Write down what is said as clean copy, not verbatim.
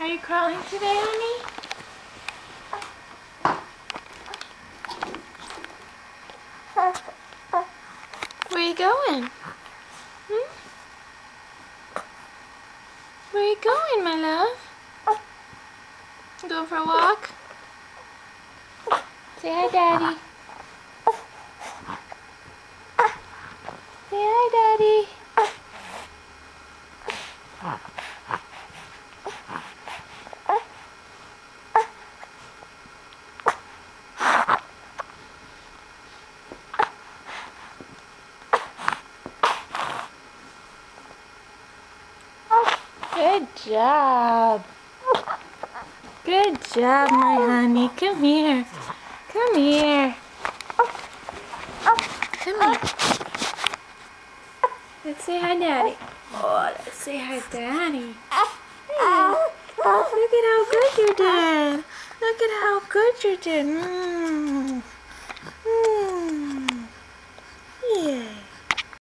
Are you crawling today, honey? Where are you going? Hmm? Where are you going, my love? Going for a walk? Say hi, Daddy. Say hi, Daddy. Good job. Good job, my honey. Come here. Come here. Come here. Let's say hi, Daddy. Oh, let's say hi, Daddy. Hey. Look at how good you did. Look at how good you did.